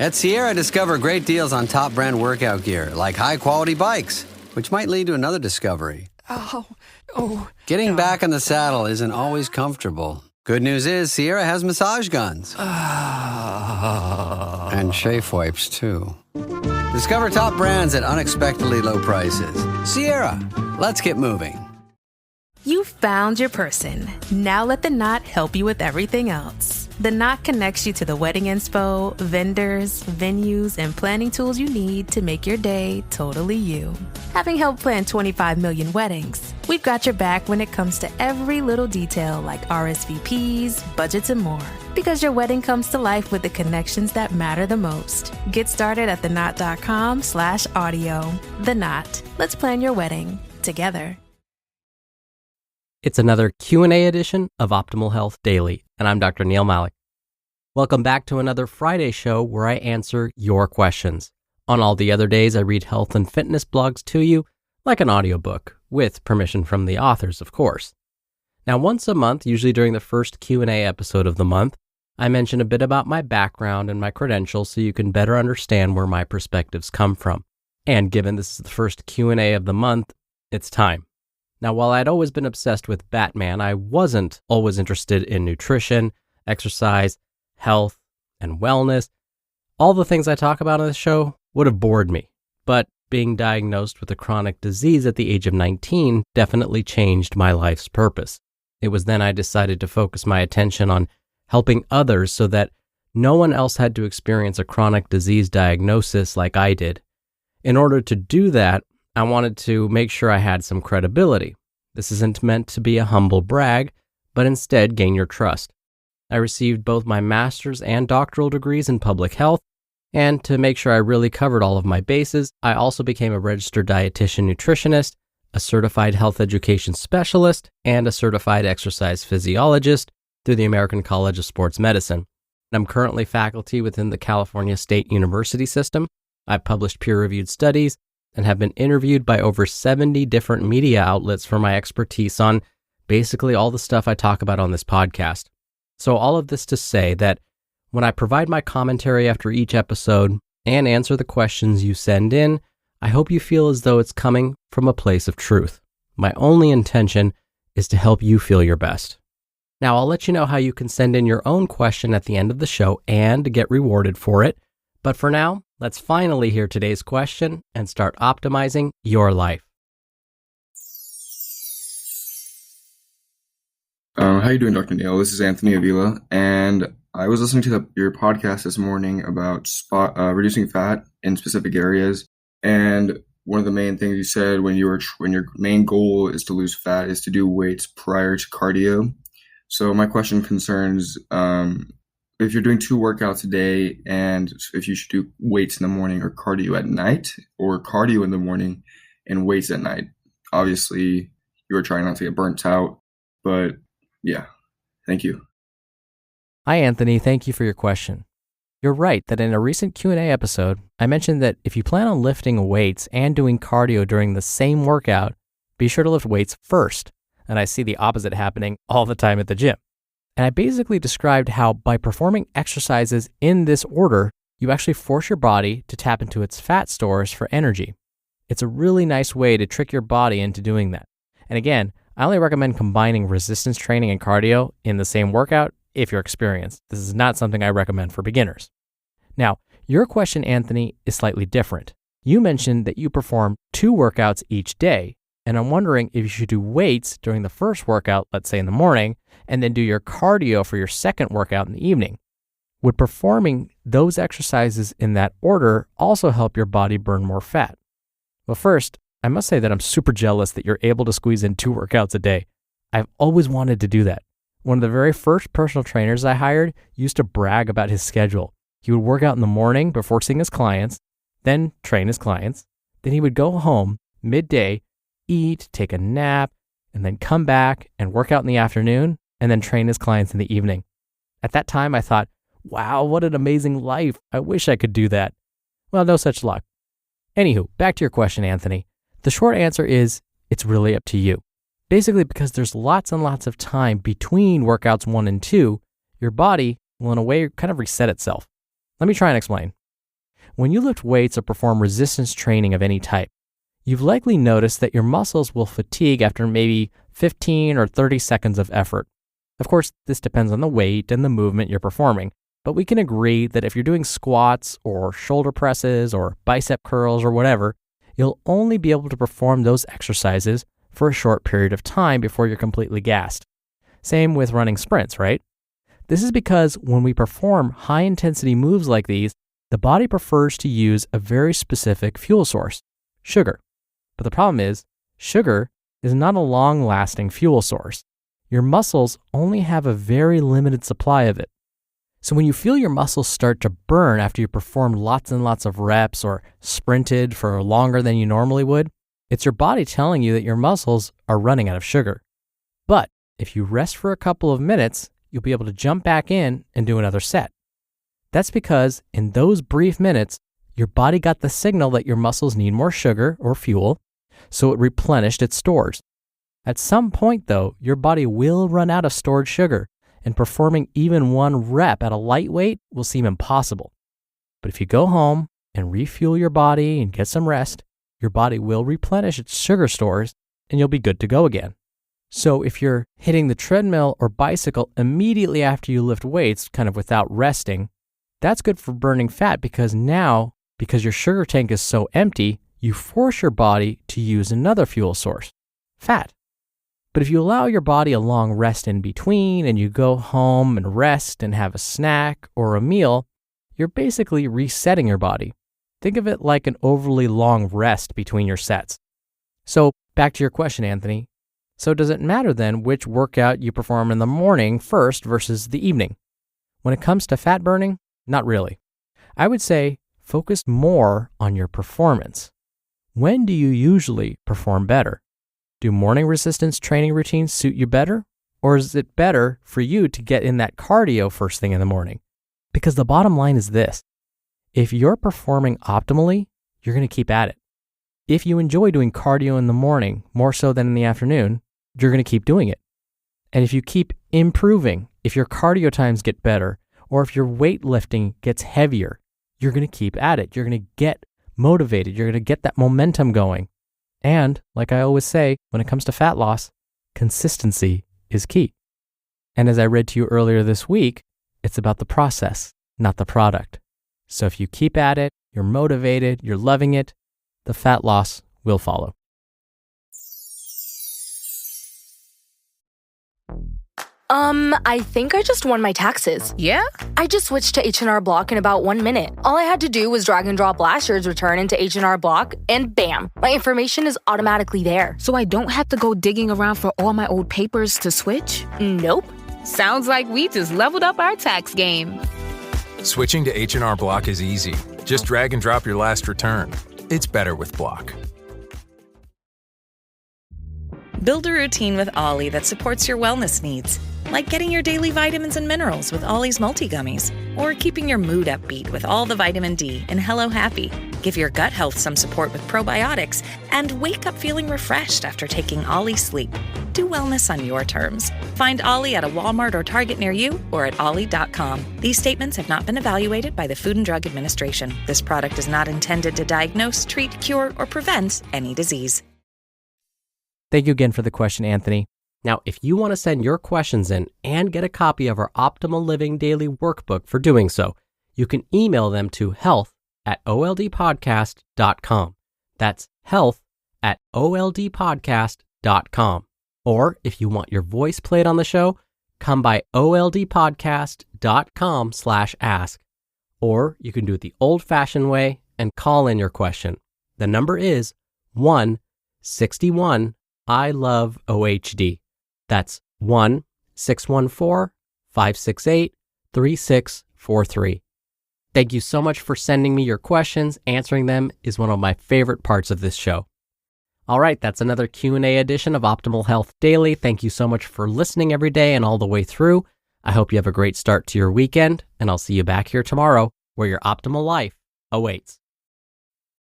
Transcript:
At Sierra, discover great deals on top brand workout gear, like high-quality bikes, which might lead to another discovery. Getting back in the saddle isn't always comfortable. Good news is Sierra has massage guns. And chafe wipes, too. Discover top brands at unexpectedly low prices. Sierra, let's get moving. You found your person. Now let the Knot help you with everything else. The Knot connects you to the wedding inspo, vendors, venues, and planning tools you need to make your day totally you. Having helped plan 25 million weddings, we've got your back when it comes to every little detail like RSVPs, budgets, and more. Because your wedding comes to life with the connections that matter the most. Get started at theknot.com/audio. The Knot. Let's plan your wedding together. It's another Q&A edition of Optimal Health Daily, and I'm Dr. Neal Malik. Welcome back to another Friday show where I answer your questions. On all the other days, I read health and fitness blogs to you, like an audiobook, with permission from the authors, of course. Now, once a month, usually during the first Q&A episode of the month, I mention a bit about my background and my credentials so you can better understand where my perspectives come from. And given this is the first Q&A of the month, it's time. Now, while I'd always been obsessed with Batman, I wasn't always interested in nutrition, exercise, health, and wellness. All the things I talk about on this show would have bored me, but being diagnosed with a chronic disease at the age of 19 definitely changed my life's purpose. It was then I decided to focus my attention on helping others so that no one else had to experience a chronic disease diagnosis like I did. In order to do that, I wanted to make sure I had some credibility. This isn't meant to be a humble brag, but instead gain your trust. I received both my master's and doctoral degrees in public health, and to make sure I really covered all of my bases, I also became a registered dietitian nutritionist, a certified health education specialist, and a certified exercise physiologist through the American College of Sports Medicine. I'm currently faculty within the California State University system. I've published peer-reviewed studies and have been interviewed by over 70 different media outlets for my expertise on basically all the stuff I talk about on this podcast. So all of this to say that when I provide my commentary after each episode and answer the questions you send in, I hope you feel as though it's coming from a place of truth. My only intention is to help you feel your best. Now, I'll let you know how you can send in your own question at the end of the show and get rewarded for it. But for now, let's finally hear today's question and start optimizing your life. How you doing, Dr. Neal? This is Anthony Avila, and I was listening to your podcast this morning about reducing fat in specific areas. And one of the main things you said when your main goal is to lose fat is to do weights prior to cardio. So my question concerns if you're doing 2 workouts a day, and if you should do weights in the morning or cardio at night, or cardio in the morning and weights at night. Obviously, you are trying not to get burnt out, but yeah, thank you. Hi, Anthony. Thank you for your question. You're right that in a recent Q&A episode, I mentioned that if you plan on lifting weights and doing cardio during the same workout, be sure to lift weights first. And I see the opposite happening all the time at the gym. And I basically described how by performing exercises in this order, you actually force your body to tap into its fat stores for energy. It's a really nice way to trick your body into doing that. And again, I only recommend combining resistance training and cardio in the same workout if you're experienced. This is not something I recommend for beginners. Now, your question, Anthony, is slightly different. You mentioned that you perform 2 workouts each day, and I'm wondering if you should do weights during the first workout, let's say in the morning, and then do your cardio for your second workout in the evening. Would performing those exercises in that order also help your body burn more fat? Well, first, I must say that I'm super jealous that you're able to squeeze in 2 workouts a day. I've always wanted to do that. One of the very first personal trainers I hired used to brag about his schedule. He would work out in the morning before seeing his clients, then train his clients. Then he would go home midday, eat, take a nap, and then come back and work out in the afternoon, and then train his clients in the evening. At that time, I thought, wow, what an amazing life. I wish I could do that. Well, no such luck. Anywho, back to your question, Anthony. The short answer is, it's really up to you. Basically, because there's lots and lots of time between workouts 1 and 2, your body will in a way kind of reset itself. Let me try and explain. When you lift weights or perform resistance training of any type, you've likely noticed that your muscles will fatigue after maybe 15 or 30 seconds of effort. Of course, this depends on the weight and the movement you're performing, but we can agree that if you're doing squats or shoulder presses or bicep curls or whatever, you'll only be able to perform those exercises for a short period of time before you're completely gassed. Same with running sprints, right? This is because when we perform high-intensity moves like these, the body prefers to use a very specific fuel source, sugar. But the problem is, sugar is not a long-lasting fuel source. Your muscles only have a very limited supply of it. So when you feel your muscles start to burn after you perform lots and lots of reps or sprinted for longer than you normally would, it's your body telling you that your muscles are running out of sugar. But if you rest for a couple of minutes, you'll be able to jump back in and do another set. That's because in those brief minutes, your body got the signal that your muscles need more sugar or fuel, so it replenished its stores. At some point, though, your body will run out of stored sugar, and performing even one rep at a light weight will seem impossible. But if you go home and refuel your body and get some rest, your body will replenish its sugar stores and you'll be good to go again. So if you're hitting the treadmill or bicycle immediately after you lift weights, kind of without resting, that's good for burning fat because now, because your sugar tank is so empty, you force your body to use another fuel source, fat. But if you allow your body a long rest in between and you go home and rest and have a snack or a meal, you're basically resetting your body. Think of it like an overly long rest between your sets. So back to your question, Anthony. So does it matter then which workout you perform in the morning first versus the evening? When it comes to fat burning, not really. I would say focus more on your performance. When do you usually perform better? Do morning resistance training routines suit you better? Or is it better for you to get in that cardio first thing in the morning? Because the bottom line is this. If you're performing optimally, you're going to keep at it. If you enjoy doing cardio in the morning more so than in the afternoon, you're going to keep doing it. And if you keep improving, if your cardio times get better, or if your weightlifting gets heavier, you're going to keep at it. You're going to get motivated. You're going to get that momentum going. And like I always say, when it comes to fat loss, consistency is key. And as I read to you earlier this week, it's about the process, not the product. So if you keep at it, you're motivated, you're loving it, the fat loss will follow. I think I just won my taxes. Yeah? I just switched to H&R Block in about 1 minute. All I had to do was drag and drop last year's return into H&R Block, and bam, my information is automatically there. So I don't have to go digging around for all my old papers to switch? Nope. Sounds like we just leveled up our tax game. Switching to H&R Block is easy. Just drag and drop your last return. It's better with Block. Build a routine with Ollie that supports your wellness needs, like getting your daily vitamins and minerals with Ollie's multi-gummies, or keeping your mood upbeat with all the vitamin D in Hello Happy. Give your gut health some support with probiotics, and wake up feeling refreshed after taking Ollie Sleep. Do wellness on your terms. Find Ollie at a Walmart or Target near you or at ollie.com. These statements have not been evaluated by the Food and Drug Administration. This product is not intended to diagnose, treat, cure, or prevent any disease. Thank you again for the question, Anthony. Now, if you want to send your questions in and get a copy of our Optimal Living Daily Workbook for doing so, you can email them to health@oldpodcast.com. That's health@oldpodcast.com. Or if you want your voice played on the show, come by oldpodcast.com/ask. Or you can do it the old-fashioned way and call in your question. The number is 161 I love OHD. That's 1-614-568-3643. Thank you so much for sending me your questions. Answering them is one of my favorite parts of this show. All right, that's another Q&A edition of Optimal Health Daily. Thank you so much for listening every day and all the way through. I hope you have a great start to your weekend, and I'll see you back here tomorrow where your optimal life awaits.